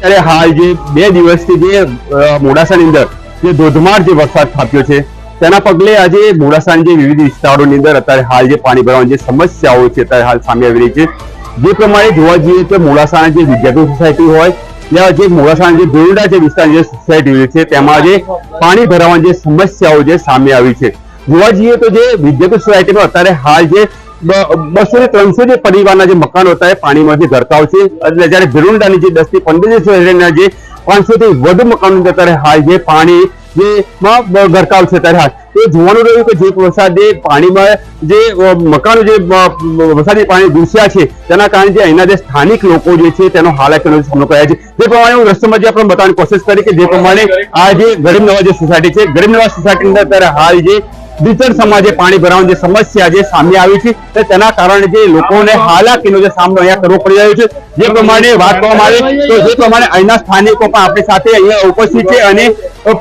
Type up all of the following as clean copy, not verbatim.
ત્યારે હાલ જે 2 દિવસથી જે મોડાસાની અંદર જે ધોધમાર જે વરસાદ થાપ્યો છે તેના પગલે આજે મોડાસાના જે વિવિધ વિસ્તારોની અંદર અત્યારે હાલ જે પાણી ભરાવાની જે સમસ્યાઓ છે અત્યારે હાલ સામે આવી રહી છે। જે પ્રમાણે જોવા જઈએ તો મોડાસાના જે વિદ્યાર્થી સોસાયટી હોય या જે મોડાસાના જે દોરડા જે વિસ્તાર જે સોસાયટી છે તેમાં જે પાણી ભરાવાની જે સમસ્યાઓ જે સામે આવી છે। જોવા જઈએ તો જે વિદ્યાર્થી સોસાયટીમાં અત્યારે હાલ જે 200 થી 300 જે પરિવારના જે મકાનો હતા એ પાણીમાંથી ગરકાવ છે એટલે જ્યારે ભેરુંડાની જે 10 થી 15 સોસાયટીના જે 500 થી વધુ મકાનો અત્યારે હાલ જે પાણી જે ગરકાવ છે ત્યારે હાલ એ જોવાનું રહ્યું કે જે વરસાદે પાણીમાં જે મકાનો જે વરસાદી પાણી ઘૂસ્યા છે તેના કારણે જે અહીંના જે સ્થાનિક લોકો જે છે તેનો હાલાકીનો સામનો કર્યા છે। જે પ્રમાણે હું રસ્તોમાં જે આપણે બતાવવાની કોશિશ કરી કે જે પ્રમાણે આ જે ગરીબ નવાજ જે સોસાયટી છે ગરીબ નવાજ સોસાયટી અંદર અત્યારે હાલ જે ડિજિટલ સમાજે પાણી ભરાવાની જે સમસ્યા જે સામે આવી છે તેના કારણે જે લોકોને હાલાકીનો જે સામનો અહીંયા કરવો પડી રહ્યો છે। જે પ્રમાણે વાત કરવામાં આવે તો જે પ્રમાણે અહીંના સ્થાનિકો પણ આપણી સાથે અહીંયા ઉપસ્થિત છે અને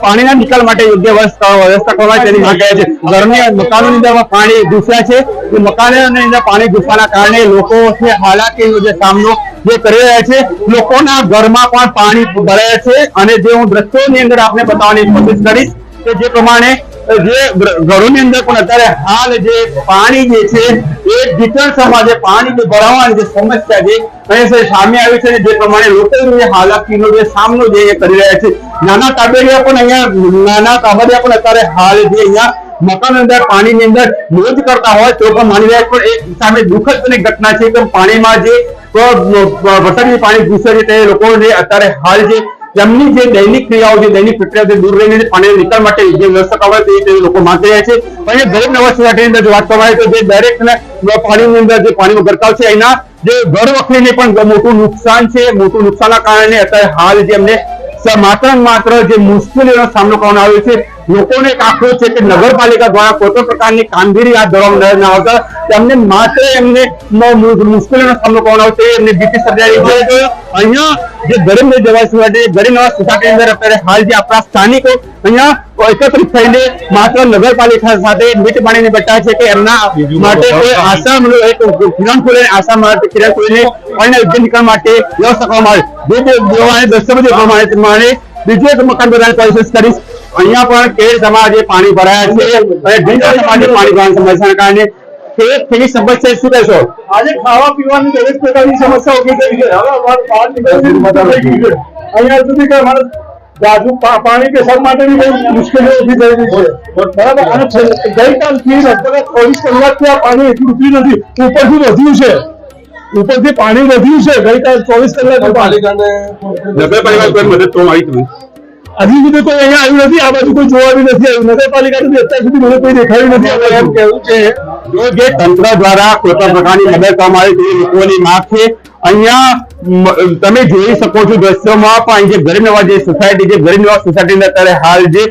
પાણીના નિકાલ માટે યોગ્ય વ્યવસ્થા કરવા તેની માંગ કરે છે। ઘરની મકાનોની અંદર પાણી ઘૂસ્યા છે એ મકાનોની અંદર પાણી ઘૂસવાના કારણે લોકો હાલાકીનો જે સામનો જે કરી રહ્યા છે। લોકોના ઘરમાં પણ પાણી ભરાયા છે અને જે હું દ્રશ્યોની અંદર આપને બતાવવાની કોશિશ કરીશ કે જે પ્રમાણે જે ઘરોની અંદર પણ અત્યારે હાલ જે પાણી જે છે એ ડિજિટલ સમાજે પાણી જે ભરાવાની જે સમસ્યા છે અહીં સામે આવી છે જે પ્રમાણે લોકો હાલાકીનો જે સામનો જે કરી રહ્યા છે। નાના તાબેડિયા પણ અહીંયા નાના તાબેડિયા પણ અત્યારે હાલ જે અહીંયા મકાન અંદર પાણીની અંદર મોજ કરતા હોય તો પણ માની રહ્યા પણ એક સામે દુઃખદ ઘટના છે કે પાણીમાં જે વરસાદી પાણી ઘૂસે છે તે લોકોને અત્યારે હાલ જે તેમની જે દૈનિક ક્રિયાઓ છે દૈનિક પ્રક્રિયાથી દૂર રહીને પાણીના નિકાલ માટે જે વ્યવસ્થા કરવાની તે લોકો માંગી રહ્યા છે। અને ગરીબ નવાજ સોસાયટીની અંદર વાત કરવામાં આવે તો જે દરેક પાણીની અંદર જે પાણીનો ગરકાવ છે એના જે ઘર વખરીને પણ મોટું નુકસાન છે। મોટું નુકસાનના કારણે અત્યારે હાલ જે એમને માત્ર જે મુશ્કેલીઓનો સામનો કરવાનો આવ્યો છે। લોકોને એક આક્રોશ છે કે નગરપાલિકા દ્વારા કોઈ પણ પ્રકારની કામગીરી હાથ ધરવામાં ન આવતા તેમને માત્ર એમને મુશ્કેલીનો સામનો કરવાનો આવે છે એમને ભીતિ સર્જાઈ છે। અહીંયા જે ગરીબ નવાજ સોસાયટી અંદર અત્યારે હાલ જે આપણા સ્થાનિકો અહીંયા એકત્રિત થઈને માત્ર નગરપાલિકા સાથે મીઠ પાણીની બચાવ છે કે એમના માટે કોઈ આશા કિરણ ખોલે આશા માટે કિરણ ખોલીને પાણીના યોગ્ય નિકાલ માટે વ્યવસ્થા કરવામાં આવે। દસ્તવેજ પ્રમાણે બીજું એક મકાન બનાવવાની કોશિશ કરીશ। અહીંયા પણ કેર સમાજે પાણી ભરાયા છે અને ડિજિટલ સમાજે પાણી ભરાવાની સમસ્યાના કારણે કેવી સમસ્યા શું કહેશો? આજે ખાવા પીવાની દરેક પ્રકારની સમસ્યા ઉભી થઈ છે। હવે બહાર નીકળવી અહીંયા સુધી કે મારે જાજુ પાણી પેશાબ માટેની બહુ મુશ્કેલીઓ ઉભી થઈ રહી છે બરાબર। અને ગઈકાલથી લગભગ 24 કલાકથી આ પાણી એટલું ઉતર્યું નથી ઉપરથી વધ્યું છે ઉપરથી પાણી વધ્યું છે ગઈકાલ 24 કલાક નગરપાલિકા કોઈ મદદ તો આવી હતી હજી સુધી કોઈ અહીંયા આવ્યું નથી। આ બાજુ કોઈ જોવા બી નથી આવ્યું। નગરપાલિકાનું અત્યાર સુધી મને કોઈ દેખાયું નથી। એમ કહેવું છે જો જે તંત્ર દ્વારા કોઈ પણ પ્રકારની મદદ કરવામાં આવે તે લોકોની માંગ છે। અહીંયા તમે જોઈ શકો છો દ્રશ્યોમાં પણ જે ગરીબ નવાજ જે સોસાયટી જે ગરીબ નવાજ સોસાયટીની અત્યારે હાલ જે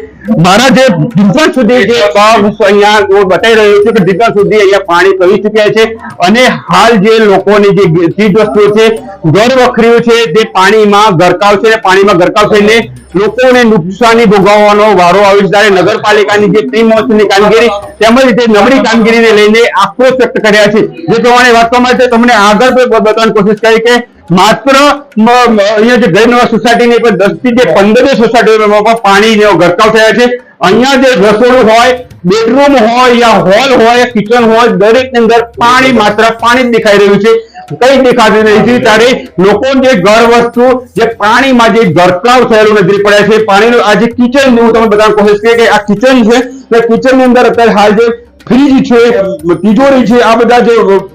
મારા જે ઢીંચણ સુધી જે અહીંયા બતાવી રહ્યો છે કે ઢીંચણ સુધી અહીંયા પાણી કરી ચૂક્યા છે અને હાલ જે લોકોની જે ચીજ વસ્તુઓ છે ઘર વખરીઓ છે તે પાણીમાં ગરકાવ છે પાણીમાં ગરકાવ થઈને લોકોને નુકસાની ભોગવવાનો વારો આવ્યો છે। ત્યારે નગરપાલિકાની જે પ્રી મોન્સૂનની કામગીરી તેમજ જે નબળી કામગીરીને લઈને આક્રોશ વ્યક્ત કર્યા છે। જે પ્રમાણે વાત કરવામાં આવે તમને આગળ બતાવવાની કોશિશ કરી કે માત્ર અહીંયા જે ગરીબ નવાજ સોસાયટીની પણ 10 થી 15 સોસાયટીઓમાં પણ પાણીનો ગરકાવ થયા છે। અહીંયા જે રસોડું હોય બેડરૂમ હોય યા હોલ હોય કિચન હોય દરેકની અંદર પાણી માત્ર પાણી જ દેખાઈ રહ્યું છે કઈ દેખાતું નથી। ત્યારે લોકો જે ઘર વસ્તુ જે પાણીમાં જે ગરકાવ થયેલું નજરે પડ્યા છે પાણીનું આ જે કિચન હું તમે બધાને કોશિશ કરી કે આ કિચન છે તે કિચન ની અંદર અત્યારે હાલ જે ફ્રીજ છે તિજોરી છે આ બધા જે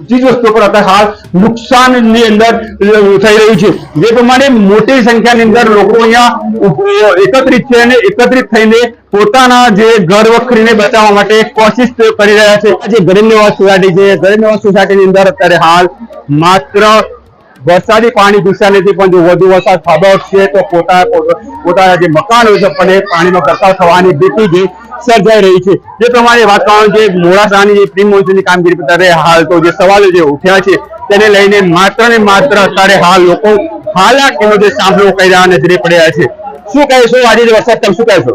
ચીજ વસ્તુઓ પર અત્યારે હાલ નુકસાનની અંદર થઈ રહ્યું છે। જે પ્રમાણે મોટી સંખ્યાની અંદર લોકો અહીંયા એકત્રિત છે અને એકત્રિત થઈને પોતાના જે ઘર વખરીને બચાવવા માટે કોશિશ કરી રહ્યા છે। જે ગરીબ નવાજ સોસાયટી છે ગરીબ નવાજ સોસાયટીની અંદર અત્યારે હાલ માત્ર વરસાદી પાણી ઘૂસ્યા નથી પણ જો વધુ વરસાદ ખાબકશે તો પોતાના જે મકાનો છે પણ પાણીનો ગરકાવ થવાની ભીતિ જે સર્જાઈ રહી છે। જે પ્રમાણે વાત કરવામાં જે મોડાસાની જે પ્રી મોન્સૂનની કામગીરી અત્યારે હાલ તો જે સવાલો જે ઉઠ્યા છે તેને લઈને માત્ર ને માત્ર અત્યારે હાલ લોકો હાલાકીનો જે સામનો કરી રહ્યા નજરે પડ્યા છે। શું કહેશો આજે વરસાદ તમે શું કહેશો?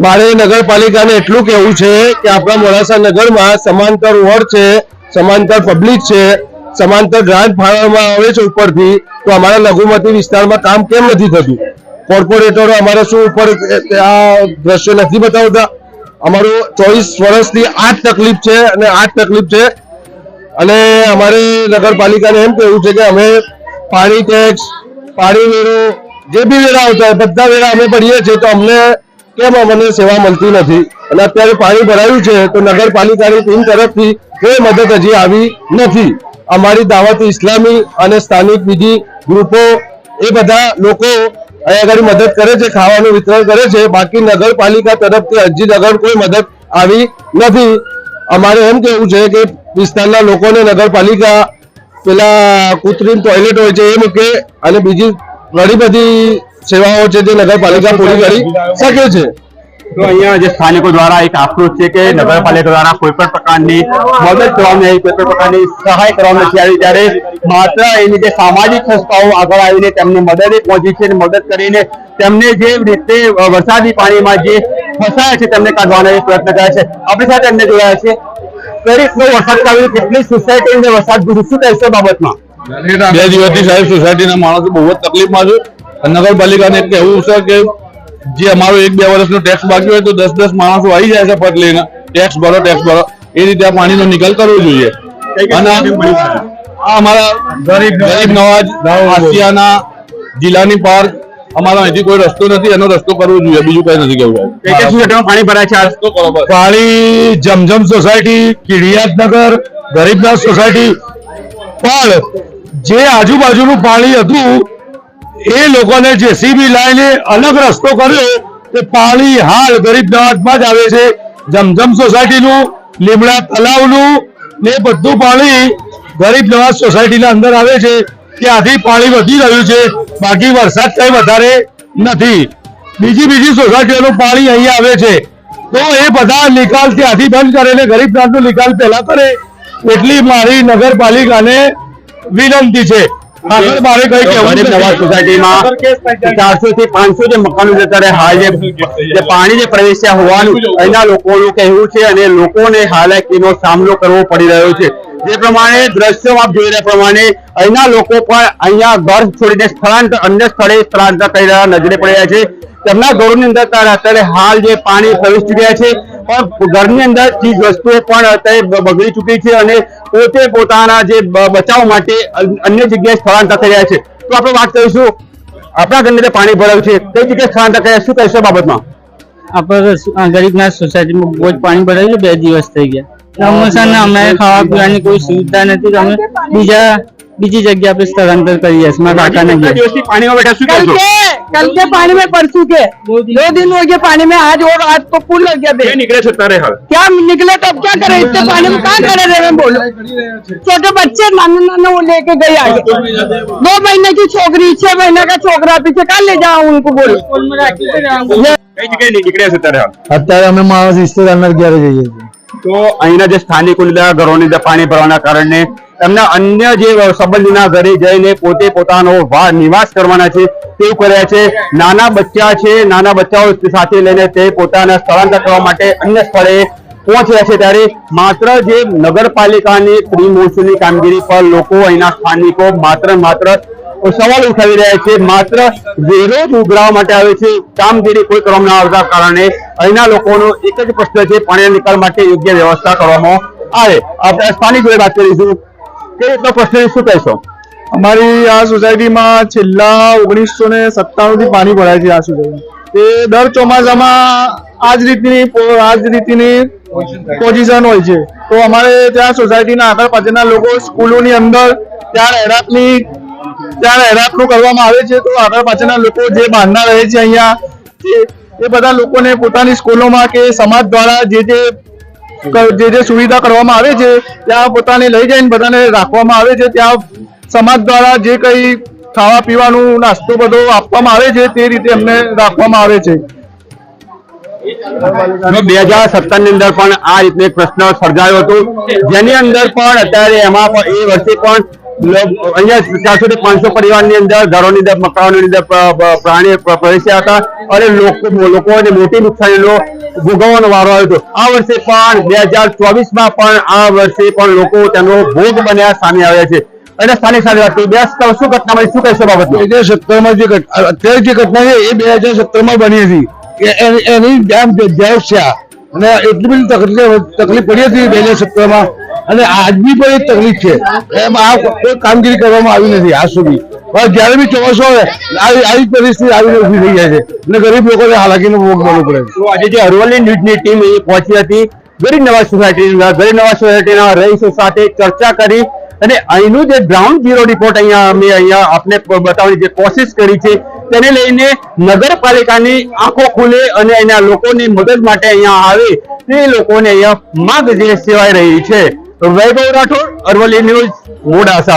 મારે નગરપાલિકાને એટલું કહેવું છે કે આપણા મોડાસા નગરમાં સમાંતર વોર્ડ છે સમાંતર પબ્લિક છે સમાંતર ગ્રાન્ટ ફાળવવામાં આવે છે ઉપરથી, તો અમારા લઘુમતી વિસ્તારમાં કામ કેમ નથી થતું? કોર્પોરેટરો અમારે શું ઉપર આ દ્રશ્ય નથી બતાવતા? અમારું 24 વર્ષથી આ જ તકલીફ છે અને આ જ તકલીફ છે. અને અમારે નગરપાલિકાને એમ કહેવું છે કે અમે પાણી ટેક્સ, પાણી વેરો, જે બી વેરા આવતા હોય બધા વેરા અમે ભરીએ છીએ, તો અમને કેમ અમને સેવા મળતી નથી? અને અત્યારે પાણી ભરાયું છે તો નગરપાલિકાની ટીમ તરફથી કોઈ મદદ હજી આવી નથી. અમારી દાવત ઇસ્લામી અને સ્થાનિક બીજી ગ્રુપો એ બધા લોકો અહીંયા આગળ મદદ કરે છે, ખાવાનું વિતરણ કરે છે. બાકી નગરપાલિકા તરફથી હજી લગન કોઈ મદદ આવી નથી. અમારે એમ કહેવું છે કે વિસ્તારના લોકોને નગરપાલિકા પેલા કૃત્રિમ ટોયલેટ હોય છે એ મૂકે અને બીજી ઘણી બધી સેવાઓ છે જે નગરપાલિકા પૂરી કરી શકે છે. તો અહીંયા જે સ્થાનિકો દ્વારા એક આક્રોશ છે કે નગરપાલિકા દ્વારા કોઈ પણ પ્રકારની મદદ કરવામાં આવી, કોઈ પણ પ્રકારની સહાય કરવામાં નથી આવી, ત્યારે માત્ર એની જે સામાજિક સંસ્થાઓ આગળ આવીને તેમને મદદે પહોંચી છે અને મદદ કરીને તેમને જે રીતે વરસાદી પાણીમાં જે ફસાયા છે તેમને કાઢવાનો પ્રયત્ન કર્યા છે. આપણી સાથે એમને જોડાયા છે. કઈ રીતનો વરસાદ આવ્યો, કેટલી સોસાયટીને વરસાદ ગુજર્યો, શું કહેશો બાબતમાં? 2 દિવસથી સાહેબ સોસાયટીના માણસો બહુ જ તકલીફમાં છે. નગરપાલિકાને કહેવું છે કે જે અમારો 1-2 વર્ષનો ટેક્સ બાકી હોય તો 10-10 માણસો આવી જાય છે પટ લઈને, ટેક્સ ભરો, એ રીતે આ પાણીનો નિકાલ કરવો જોઈએ. અને આ અમારા ગરીબ નવાજ, આસિયાના, જિલ્લાની પાર્ક, અમારા અહીંથી કોઈ રસ્તો નથી, એનો રસ્તો કરવો જોઈએ, બીજું કઈ નથી કેવું. પાણી ભરાય છે? પાણી જમજમ સોસાયટી, કિડિયાતનગર, ગરીબનાથ સોસાયટી, પણ જે આજુબાજુનું પાણી હતું એ લોકોને જેસીબી લાવીને અલગ રસ્તો કર્યો તે પાણી હાલ ગરીબનાથમાં જ આવે છે. જમજમ સોસાયટીનું, લીમડા તલાવનું ને બધું પાણી ગરીબનાથ સોસાયટીના અંદર આવે છે. ત્યાંથી પાણી વધી રહ્યું છે, બાકી વરસાદ કઈ વધારે નથી. બીજી સોસાયટીઓનું પાણી અહીંયા આવે છે, તો એ બધા નિકાલ ત્યાંથી બંધ કરે ને ગરીબનાથનો નિકાલ પહેલા કરે, એટલી મારી નગરપાલિકાને વિનંતી છે. આગળ મારે કઈ કહેવું નવાજ સોસાયટીમાં 400 થી 500 જે મકાનો છે ત્યારે હાલ જે પાણી જે પ્રવેશ્યા હોવાનું અહીંના લોકોનું કહેવું છે અને લોકોને હાલાકીનો સામનો કરવો પડી રહ્યો છે. જે પ્રમાણે દ્રશ્યો આપ જોઈ રહ્યા પ્રમાણે અહીંના લોકો પણ અહીંયા ઘર છોડીને અન્ય સ્થળે સ્થળાંતર કરી રહ્યા નજરે પડી રહ્યા છે. તેમના ઘરોની અંદર અત્યારે હાલ જે પાણી પ્રવેશી ચૂક્યા છે, પણ ઘરની અંદર ચીજ વસ્તુઓ પણ અત્યારે બગડી ચૂકી છે અને પોતે પોતાના જે બચાવ માટે અન્ય જગ્યાએ સ્થળાંતર થઈ રહ્યા છે. તો આપણે વાત કરીશું આપણા ઘરની અંદર પાણી ભરાયું છે, કઈ જગ્યાએ સ્થળાંતર કર્યા, શું કહેશો બાબતમાં? આપણે ગરીબનાથ સોસાયટીમાં બહુ જ પાણી ભરાયું છે, 2 દિવસ થઈ ગયા. અમારે ખાવા પીવાની કોઈ સુવિધા નથી, તો અમે બીજી जगह पे स्थलांतर करिए पानी में बैठा कल के पानी में परसों के 2 दिन हो गए पानी में आज और आज तो पुल लग गया निकले क्या निकले तो अब क्या करे इतने पानी में कहाँ करे रहे बोलो छोटे बच्चे नाना वो लेके गए आगे 2 महीने की छोकरी 6 महीने का छोकरा पीछे कहाँ ले जाओ उनको बोलो અત્યારે અમે મારા રિશ્તેદારના ઘરે જઈએ છીએ તો અહીંના જે સ્થાનિકોની ઘરોની અંદર પાણી ભરવાના કારણે એમના અન્ય જે સંબંધીના ઘરે જઈને પોતે પોતાનો નિવાસ કરવાના છે તેવું કર્યા છે. નાના બચ્ચા છે, નાના બચ્ચાઓ સાથે લઈને તે પોતાના સ્થળાંતર કરવા માટે અન્ય સ્થળે પહોંચ્યા છે. ત્યારે માત્ર જે નગરપાલિકાની પ્રી મોન્સૂનની કામગીરી પર લોકો અહીંના સ્થાનિકો માત્ર સવાલ ઉઠાવી રહ્યા છે. માત્ર વેરો જ ઉઘરાવવા માટે આવે છે, કામગીરી કોઈ કરવામાં ના આવતા કારણે અહીંના લોકોનો એક જ પ્રશ્ન છે, પાણીના નિકાલ માટે યોગ્ય વ્યવસ્થા કરવામાં આવે. આપણે સ્થાનિક જોડે વાત કરીશું કે એટલો પ્રશ્ન શું કહેશો? અમારી આ સોસાયટીમાં છેલ્લા 1997 થી પાણી ભરાય છે. આ સોસાયટી તે દર ચોમાસામાં આ જ રીતની પોઝિશન હોય છે. તો અમારે ત્યાં સોસાયટીના આગળ પાછળના લોકો સ્કૂલોની અંદર ત્યાં રહેરાતનું કરવામાં આવે છે. તો આગળ પાછળના લોકો જે બહારના રહે છે અહીંયા એ બધા લોકોને પોતાની સ્કૂલોમાં કે સમાજ દ્વારા જે સુવિધા કરવામાં આવે છે ત્યાં પોતાને લઈ જઈને બધાને રાખવામાં આવે છે. ત્યાં સમાજ દ્વારા જે કંઈ ખાવા પીવાનું નાસ્તો બધો આપવામાં આવે છે તે રીતે એમને રાખવામાં આવે છે. 2017 ની અંદર પણ આ રીતનો એક પ્રશ્ન સર્જાયો હતો, જેની અંદર પણ અત્યારે એમાં પણ એ વર્ષે પણ અહીંયા 400 થી 500 પરિવારની અંદર ઘરોની અંદર મકાનોની અંદર પ્રાણી પ્રવેશ્યા હતા અને લોકોને મોટી નુકસાનીનો ભોગવવાનો વારો આવ્યો હતો. આ વર્ષે પણ 2024માં પણ આ વર્ષે પણ લોકો તેનો ભોગ બન્યા સામે આવ્યા છે. અને સ્થાનિક સાથે વાત કરી 2017 શું ઘટના બની, શું કહેશો બાબતમાં? 2017માં જે અત્યારે જે ઘટના છે એ 2017માં બની હતી એની ડેમ જગ્યાએ છે અને એટલી બધી તકલીફ પડી હતી 2017માં અને આજની પણ એક તકલીફ છે. એમાં આ કોઈ કામગીરી કરવામાં આવી નથી આજ સુધી. પણ જયારે બી ચોમાસું આવે આવી પરિસ્થિતિ આવી ઉભી થઈ જાય છે અને ગરીબ લોકોને હાલાકીનો ભોગ બનવો પડે. તો આજે જે અરવલ્લી ન્યૂઝની ટીમ અહીં પહોંચી હતી ગરીબ નવાજ સોસાયટીના રહીશો સાથે ચર્ચા કરી અને અહીંનું જે ગ્રાઉન્ડ ઝીરો રિપોર્ટ અમે આપને બતાવવાની જે કોશિશ કરી છે તેને લઈને નગરપાલિકાની આંખો ખુલે અને અહીંના લોકોની મદદ માટે અહીંયા આવે તે લોકોને અહીંયા માંગ જે સેવાઈ રહી છે. વૈભવ રાઠોડ, અરવલ્લી ન્યૂઝ, મોડાસા.